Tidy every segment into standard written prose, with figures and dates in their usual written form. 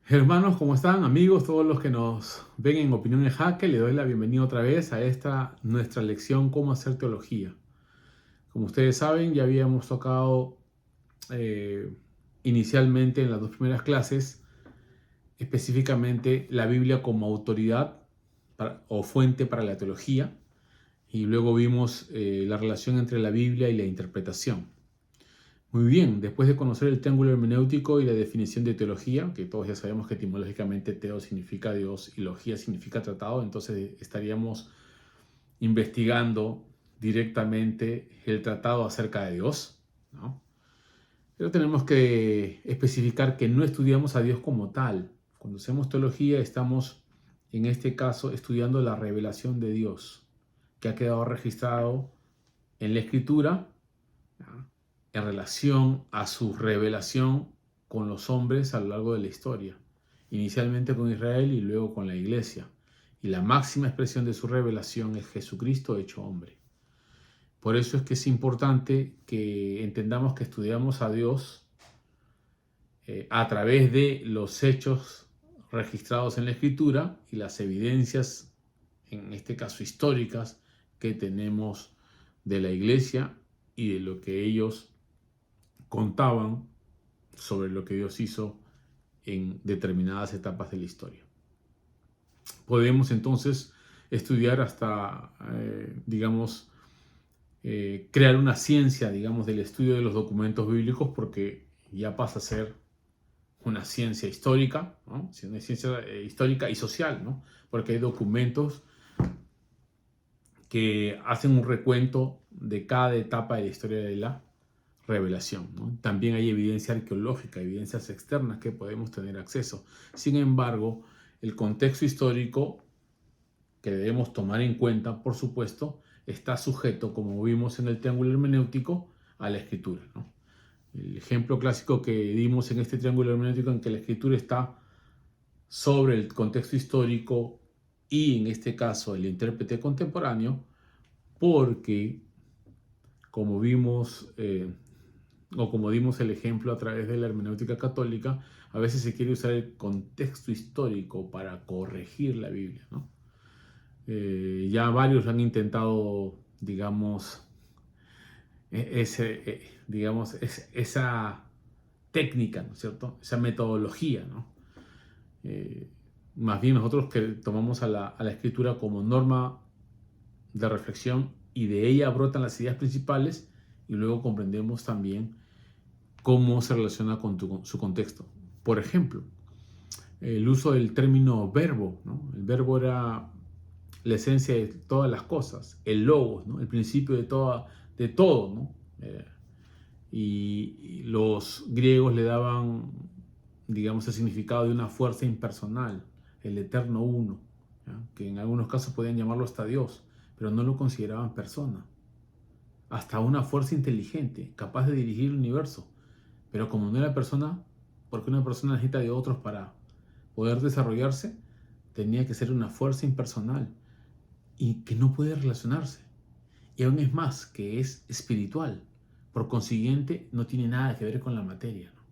Hermanos, ¿cómo están? Amigos, todos los que nos ven en Opiniones Jaque, les doy la bienvenida otra vez a esta nuestra lección Cómo hacer teología. Como ustedes saben, ya habíamos tocado eh, inicialmente en las dos primeras clases, específicamente la Biblia como autoridad o fuente para la teología, y luego vimos la relación entre la Biblia y la interpretación. Muy bien, después de conocer el triángulo hermenéutico y la definición de teología, que todos ya sabemos que etimológicamente teo significa Dios y logía significa tratado, entonces estaríamos investigando directamente el tratado acerca de Dios, ¿no? Pero tenemos que especificar que no estudiamos a Dios como tal. Cuando hacemos teología estamos, en este caso, estudiando la revelación de Dios, que ha quedado registrado en la Escritura, ¿no?, en relación a su revelación con los hombres a lo largo de la historia, inicialmente con Israel y luego con la iglesia. Y la máxima expresión de su revelación es Jesucristo hecho hombre. Por eso es que es importante que entendamos que estudiamos a Dios a través de los hechos registrados en la Escritura y las evidencias, en este caso históricas, que tenemos de la iglesia y de lo que ellos contaban sobre lo que Dios hizo en determinadas etapas de la historia. Podemos entonces estudiar hasta, crear una ciencia, digamos, del estudio de los documentos bíblicos, porque ya pasa a ser una ciencia histórica, ¿no? Una ciencia histórica y social, ¿no? Porque hay documentos que hacen un recuento de cada etapa de la historia de la revelación, ¿no? También hay evidencia arqueológica, evidencias externas que podemos tener acceso. Sin embargo, el contexto histórico que debemos tomar en cuenta, por supuesto, está sujeto, como vimos en el triángulo hermenéutico, a la escritura, ¿no? El ejemplo clásico que dimos en este triángulo hermenéutico en que la escritura está sobre el contexto histórico y en este caso el intérprete contemporáneo, porque como vimos o como dimos el ejemplo a través de la hermenéutica católica, a veces se quiere usar el contexto histórico para corregir la Biblia, ¿no? Ya varios han intentado, digamos, esa técnica, ¿no es cierto? Esa metodología, ¿no? Eh, Más bien nosotros que tomamos a la escritura como norma de reflexión y de ella brotan las ideas principales y luego comprendemos también cómo se relaciona con su contexto. Por ejemplo, el uso del término verbo, ¿no? El verbo era la esencia de todas las cosas, el logos, ¿no? El principio de todo, ¿no? Y los griegos le daban, digamos, el significado de una fuerza impersonal, el eterno uno, ¿ya?, que en algunos casos podían llamarlo hasta Dios, pero no lo consideraban persona, hasta una fuerza inteligente, capaz de dirigir el universo. Pero como no era persona, porque una persona necesita de otros para poder desarrollarse, tenía que ser una fuerza impersonal y que no puede relacionarse. Y aún es más, que es espiritual. Por consiguiente, no tiene nada que ver con la materia, ¿no?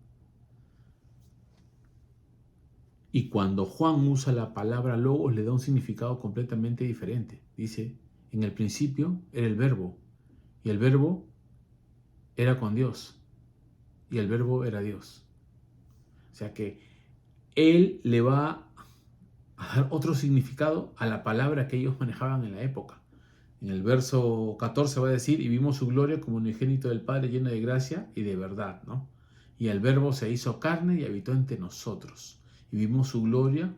Y cuando Juan usa la palabra logos, le da un significado completamente diferente. Dice, en el principio era el verbo, y el verbo era con Dios, y el verbo era Dios. O sea que él le va a dar otro significado a la palabra que ellos manejaban en la época. En el verso 14 va a decir, y vimos su gloria como unigénito del Padre, lleno de gracia y de verdad, ¿no? Y el verbo se hizo carne y habitó entre nosotros. Y vimos su gloria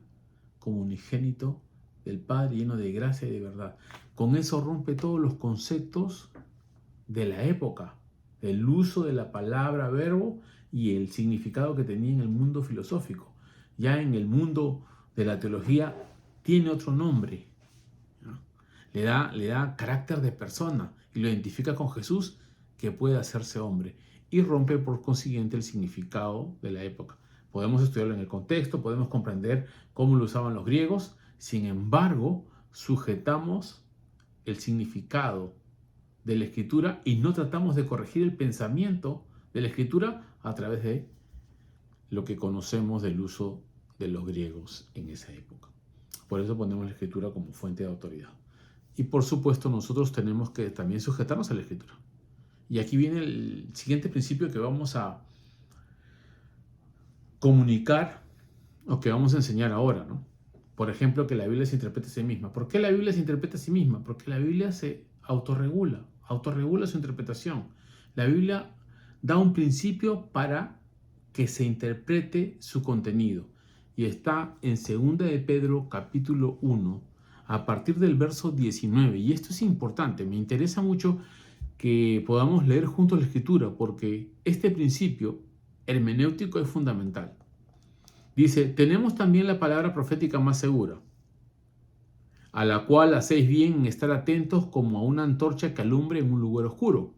como unigénito del Padre, lleno de gracia y de verdad. Con eso rompe todos los conceptos de la época, del uso de la palabra verbo y el significado que tenía en el mundo filosófico. Ya en el mundo de la teología tiene otro nombre, ¿no? Le da carácter de persona y lo identifica con Jesús, que puede hacerse hombre, y rompe por consiguiente el significado de la época. Podemos estudiarlo en el contexto, podemos comprender cómo lo usaban los griegos, sin embargo, sujetamos el significado de la escritura y no tratamos de corregir el pensamiento de la escritura a través de lo que conocemos del uso de los griegos en esa época. Por eso ponemos la escritura como fuente de autoridad. Y por supuesto nosotros tenemos que también sujetarnos a la escritura. Y aquí viene el siguiente principio que vamos a comunicar o que vamos a enseñar ahora, ¿no? Por ejemplo, que la Biblia se interprete a sí misma. ¿Por qué la Biblia se interpreta a sí misma? Porque la Biblia se autorregula su interpretación. La Biblia da un principio para que se interprete su contenido. Y está en 2 de Pedro capítulo 1, a partir del verso 19. Y esto es importante, me interesa mucho que podamos leer juntos la Escritura, porque este principio hermenéutico es fundamental. Dice, tenemos también la palabra profética más segura, a la cual hacéis bien en estar atentos como a una antorcha que alumbre en un lugar oscuro,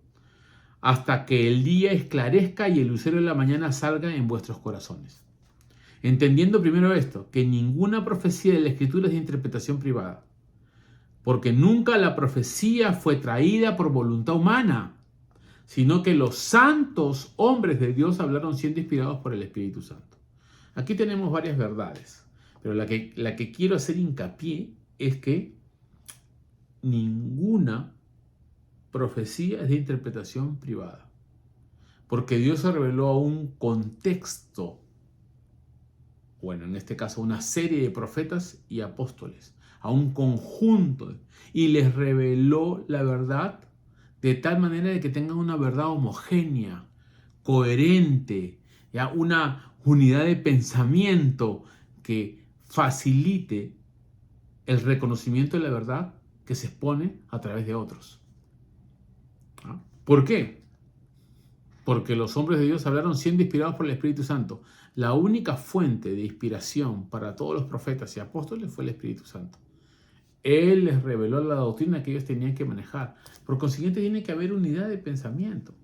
hasta que el día esclarezca y el lucero de la mañana salga en vuestros corazones. Entendiendo primero esto, que ninguna profecía de la Escritura es de interpretación privada, porque nunca la profecía fue traída por voluntad humana, sino que los santos hombres de Dios hablaron siendo inspirados por el Espíritu Santo. Aquí tenemos varias verdades, pero la que quiero hacer hincapié es que ninguna profecía es de interpretación privada, porque Dios se reveló a un contexto, bueno, en este caso una serie de profetas y apóstoles, a un conjunto, y les reveló la verdad de tal manera de que tengan una verdad homogénea, coherente, ya una unidad de pensamiento que facilite el reconocimiento de la verdad que se expone a través de otros. ¿Ah? ¿Por qué? Porque los hombres de Dios hablaron siendo inspirados por el Espíritu Santo. La única fuente de inspiración para todos los profetas y apóstoles fue el Espíritu Santo. Él les reveló la doctrina que ellos tenían que manejar. Por consiguiente, tiene que haber unidad de pensamiento.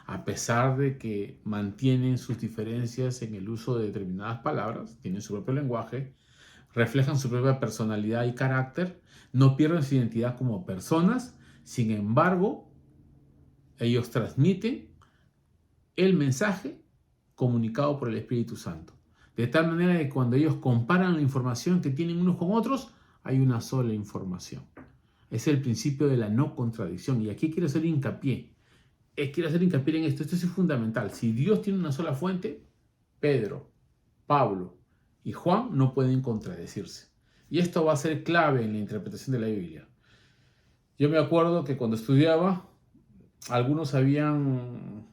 A pesar de que mantienen sus diferencias en el uso de determinadas palabras, tienen su propio lenguaje, reflejan su propia personalidad y carácter, no pierden su identidad como personas, sin embargo, ellos transmiten el mensaje comunicado por el Espíritu Santo. De tal manera que cuando ellos comparan la información que tienen unos con otros, hay una sola información. Es el principio de la no contradicción. Y aquí quiero hacer hincapié. Quiero hacer hincapié en esto. Esto es fundamental. Si Dios tiene una sola fuente, Pedro, Pablo y Juan no pueden contradecirse. Y esto va a ser clave en la interpretación de la Biblia. Yo me acuerdo que cuando estudiaba, algunos habían,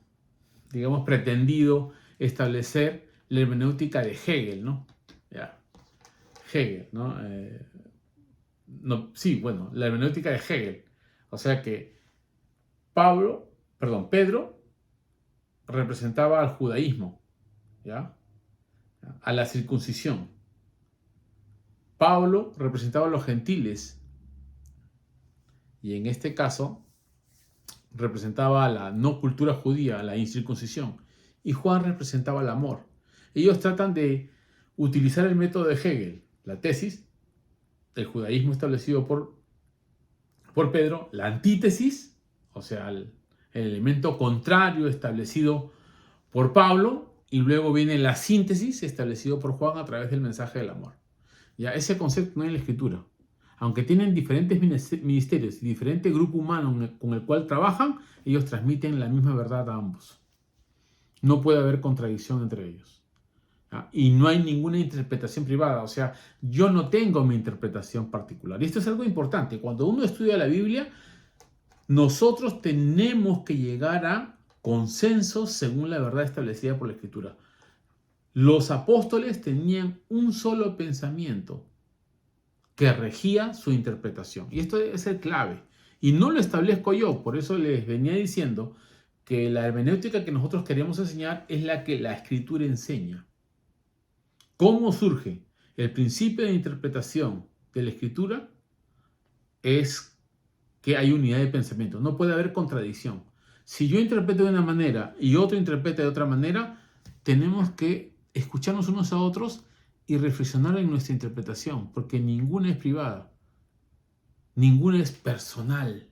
digamos, pretendido establecer la hermenéutica de Hegel, ¿no? Ya. Hegel, ¿no? La hermenéutica de Hegel. O sea que Pedro representaba al judaísmo, ¿ya? A la circuncisión. Pablo representaba a los gentiles y en este caso representaba a la no cultura judía, a la incircuncisión. Y Juan representaba el amor. Ellos tratan de utilizar el método de Hegel, la tesis, el judaísmo establecido por Pedro, la antítesis, o sea, el elemento contrario establecido por Pablo, y luego viene la síntesis establecido por Juan a través del mensaje del amor. Ya, ese concepto no hay en la Escritura. Aunque tienen diferentes ministerios y diferente grupo humano con el cual trabajan, ellos transmiten la misma verdad a ambos. No puede haber contradicción entre ellos. ¿Ya? Y no hay ninguna interpretación privada. O sea, yo no tengo mi interpretación particular. Y esto es algo importante. Cuando uno estudia la Biblia, nosotros tenemos que llegar a consensos según la verdad establecida por la Escritura. Los apóstoles tenían un solo pensamiento que regía su interpretación. Y esto debe ser clave. Y no lo establezco yo, por eso les venía diciendo que la hermenéutica que nosotros queremos enseñar es la que la Escritura enseña. ¿Cómo surge? El principio de interpretación de la Escritura es que hay unidad de pensamiento. No puede haber contradicción. Si yo interpreto de una manera y otro interpreta de otra manera, tenemos que escucharnos unos a otros y reflexionar en nuestra interpretación, porque ninguna es privada, ninguna es personal,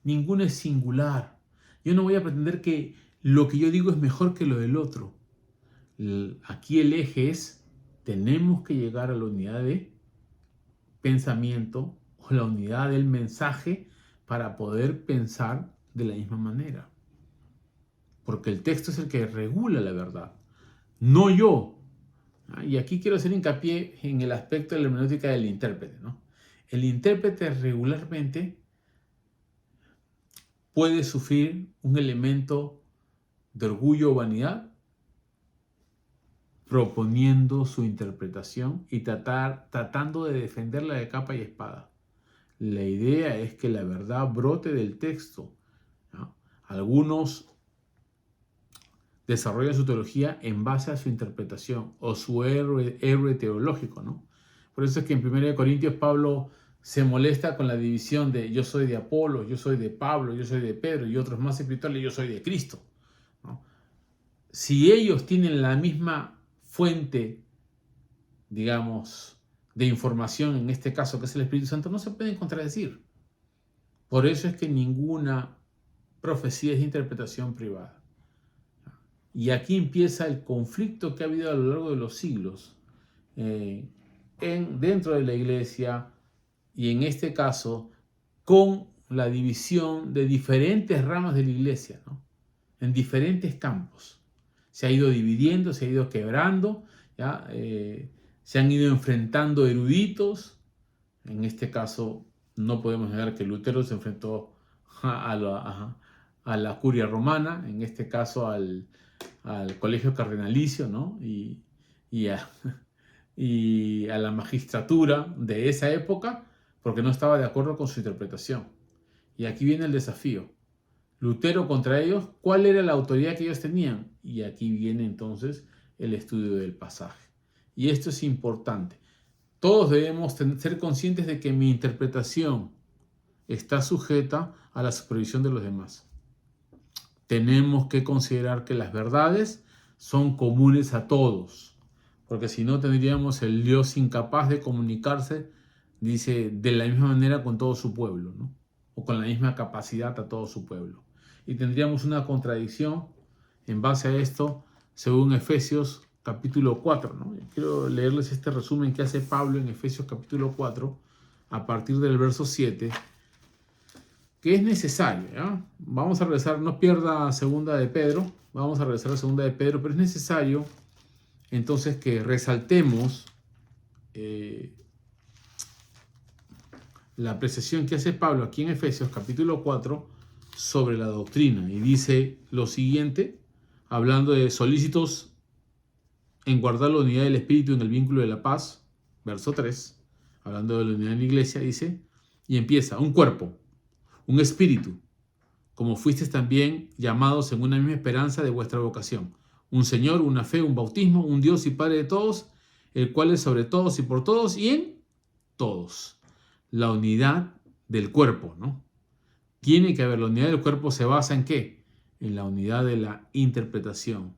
ninguna es singular. Yo no voy a pretender que lo que yo digo es mejor que lo del otro. Aquí el eje es Tenemos que llegar a la unidad de pensamiento o la unidad del mensaje para poder pensar de la misma manera. Porque el texto es el que regula la verdad, no yo. Y aquí quiero hacer hincapié en el aspecto de la hermenéutica del intérprete, ¿no? El intérprete regularmente puede sufrir un elemento de orgullo o vanidad proponiendo su interpretación y tratando de defenderla de capa y espada. La idea es que la verdad brote del texto, ¿no? Algunos desarrollan su teología en base a su interpretación o su héroe teológico, ¿no? Por eso es que en 1 Corintios Pablo se molesta con la división de yo soy de Apolo, yo soy de Pablo, yo soy de Pedro y otros más espirituales, yo soy de Cristo, ¿no? Si ellos tienen la misma fuente, digamos, de información, en este caso que es el Espíritu Santo, no se pueden contradecir. Por eso es que ninguna profecía es interpretación privada. Y aquí empieza el conflicto que ha habido a lo largo de los siglos dentro de la iglesia y en este caso con la división de diferentes ramas de la iglesia, ¿no? En diferentes campos. Se ha ido dividiendo, se ha ido quebrando, ¿ya? Se han ido enfrentando eruditos. En este caso no podemos negar que Lutero se enfrentó a la curia romana, en este caso al colegio cardenalicio, ¿no? y a la magistratura de esa época, porque no estaba de acuerdo con su interpretación. Y aquí viene el desafío. Lutero contra ellos, ¿cuál era la autoridad que ellos tenían? Y aquí viene entonces el estudio del pasaje. Y esto es importante. Todos debemos ser conscientes de que mi interpretación está sujeta a la supervisión de los demás. Tenemos que considerar que las verdades son comunes a todos, porque si no tendríamos el Dios incapaz de comunicarse, dice, de la misma manera con todo su pueblo, ¿no? O con la misma capacidad a todo su pueblo. Y tendríamos una contradicción en base a esto, según Efesios capítulo 4, ¿no? Quiero leerles este resumen que hace Pablo en Efesios capítulo 4, a partir del verso 7, que es necesario, ¿ya? Vamos a regresar, no pierda segunda de Pedro, vamos a regresar a segunda de Pedro, pero es necesario entonces que resaltemos la apreciación que hace Pablo aquí en Efesios capítulo 4 sobre la doctrina. Y dice lo siguiente, hablando de solícitos en guardar la unidad del Espíritu en el vínculo de la paz, verso 3, hablando de la unidad en la iglesia, dice, y empieza, un cuerpo, un espíritu, como fuisteis también llamados en una misma esperanza de vuestra vocación. Un Señor, una fe, un bautismo, un Dios y Padre de todos, el cual es sobre todos y por todos y en todos. La unidad del cuerpo, ¿no? Tiene que haber, la unidad del cuerpo se basa en ¿qué? En la unidad de la interpretación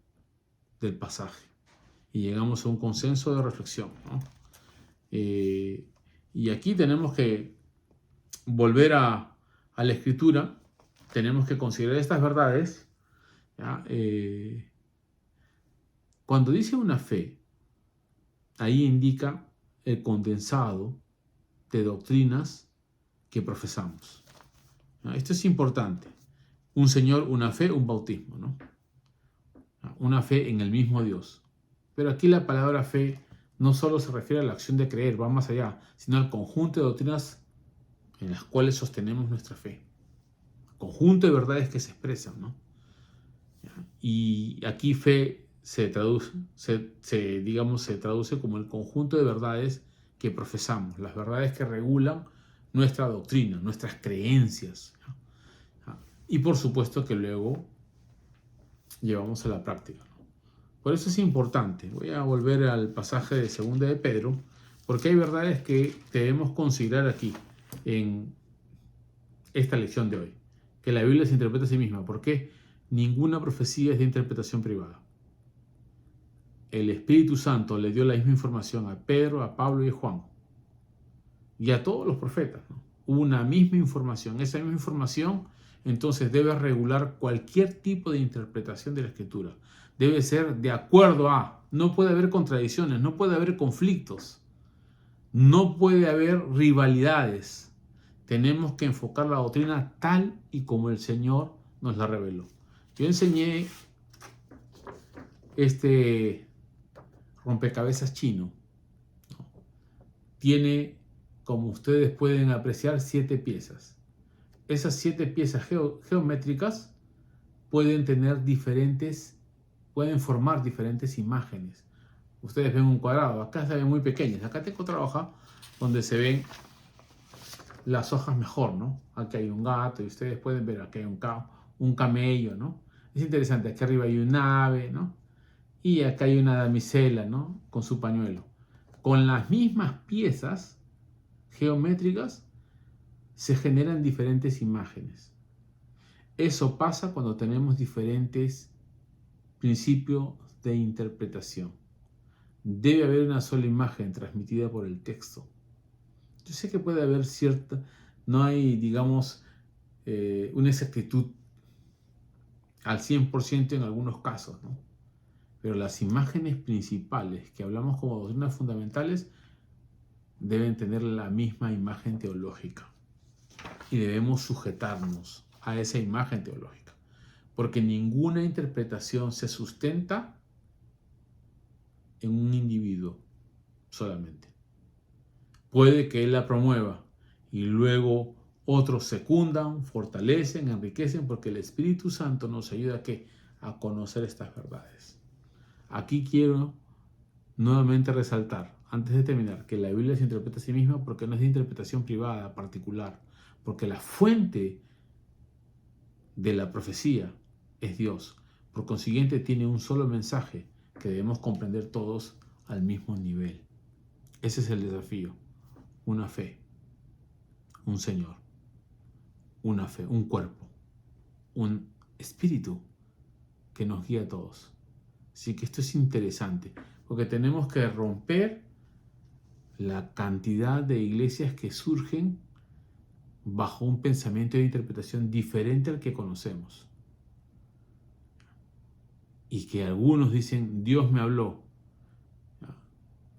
del pasaje. Y llegamos a un consenso de reflexión, ¿no? Y aquí tenemos que volver a la escritura, tenemos que considerar estas verdades, ¿ya? Cuando dice una fe, ahí indica el condensado de doctrinas que profesamos. ¿Ya? Esto es importante. Un Señor, una fe, un bautismo, ¿no? Una fe en el mismo Dios. Pero aquí la palabra fe no solo se refiere a la acción de creer, va más allá, sino al conjunto de doctrinas en las cuales sostenemos nuestra fe. Conjunto de verdades que se expresan, ¿no? Y aquí fe se traduce como el conjunto de verdades que profesamos, las verdades que regulan nuestra doctrina, nuestras creencias. Y por supuesto que luego llevamos a la práctica, ¿no? Por eso es importante. Voy a volver al pasaje de segunda de Pedro, porque hay verdades que debemos considerar aquí en esta lección de hoy. Que la Biblia se interpreta a sí misma. ¿Por qué? Ninguna profecía es de interpretación privada. El Espíritu Santo le dio la misma información a Pedro, a Pablo y a Juan. Y a todos los profetas, ¿no? Una misma información. Esa misma información entonces debe regular cualquier tipo de interpretación de la Escritura. Debe ser de acuerdo a No puede haber contradicciones, no puede haber conflictos, no puede haber rivalidades. Tenemos que enfocar la doctrina tal y como el Señor nos la reveló. Yo enseñé este rompecabezas chino. Tiene, como ustedes pueden apreciar, 7 piezas. Esas 7 piezas geométricas pueden formar diferentes imágenes. Ustedes ven un cuadrado, acá se ven muy pequeños. Acá tengo otra hoja donde se ven las hojas mejor, ¿no? Aquí hay un gato y ustedes pueden ver, aquí hay un camello, ¿no? Es interesante, aquí arriba hay un ave, ¿no? Y acá hay una damisela, ¿no? Con su pañuelo. Con las mismas piezas geométricas se generan diferentes imágenes. Eso pasa cuando tenemos diferentes principios de interpretación. Debe haber una sola imagen transmitida por el texto. Yo sé que puede haber no hay, digamos, una exactitud al 100% en algunos casos, ¿no? Pero las imágenes principales que hablamos como doctrinas fundamentales deben tener la misma imagen teológica y debemos sujetarnos a esa imagen teológica, porque ninguna interpretación se sustenta en un individuo solamente. Puede que él la promueva y luego otros secundan, fortalecen, enriquecen, porque el Espíritu Santo nos ayuda a conocer estas verdades. Aquí quiero nuevamente resaltar, antes de terminar, que la Biblia se interpreta a sí misma porque no es de interpretación privada, particular, porque la fuente de la profecía es Dios. Por consiguiente, tiene un solo mensaje que debemos comprender todos al mismo nivel. Ese es el desafío. Una fe, un Señor, una fe, un cuerpo, un espíritu que nos guía a todos. Así que esto es interesante, porque tenemos que romper la cantidad de iglesias que surgen bajo un pensamiento de interpretación diferente al que conocemos. Y que algunos dicen, Dios me habló.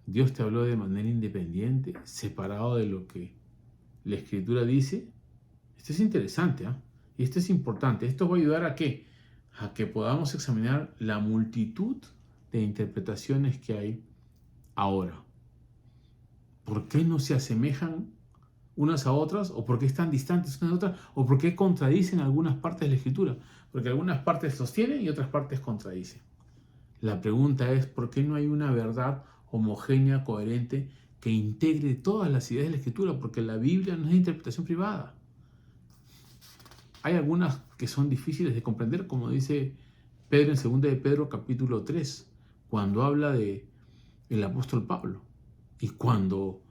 Dios te habló de manera independiente, separado de lo que la Escritura dice. Esto es interesante, ¿eh? Y esto es importante. Esto va a ayudar a qué? A que podamos examinar la multitud de interpretaciones que hay ahora. ¿Por qué no se asemejan unas a otras? ¿O por qué están distantes unas de otras? ¿O por qué contradicen algunas partes de la Escritura? Porque algunas partes sostienen y otras partes contradicen. La pregunta es, ¿por qué no hay una verdad homogénea, coherente, que integre todas las ideas de la Escritura? Porque la Biblia no es de interpretación privada. Hay algunas que son difíciles de comprender, como dice Pedro en 2 de Pedro capítulo 3, cuando habla de el apóstol Pablo y cuando,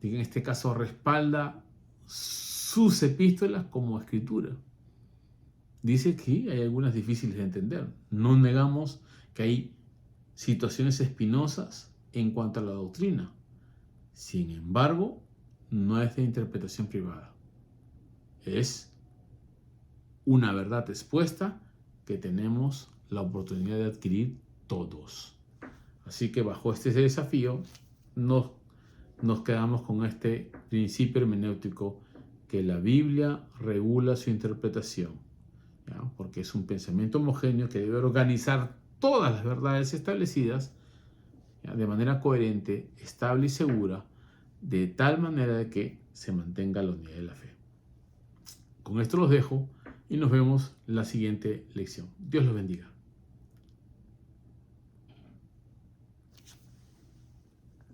en este caso, respalda sus epístolas como escritura. Dice que hay algunas difíciles de entender. No negamos que hay situaciones espinosas en cuanto a la doctrina. Sin embargo, no es de interpretación privada. Es una verdad expuesta que tenemos la oportunidad de adquirir todos. Así que bajo este desafío nos quedamos con este principio hermenéutico, que la Biblia regula su interpretación, ¿ya? Porque es un pensamiento homogéneo que debe organizar todas las verdades establecidas, ¿ya? De manera coherente, estable y segura, de tal manera de que se mantenga la unidad de la fe. Con esto los dejo y nos vemos en la siguiente lección. Dios los bendiga.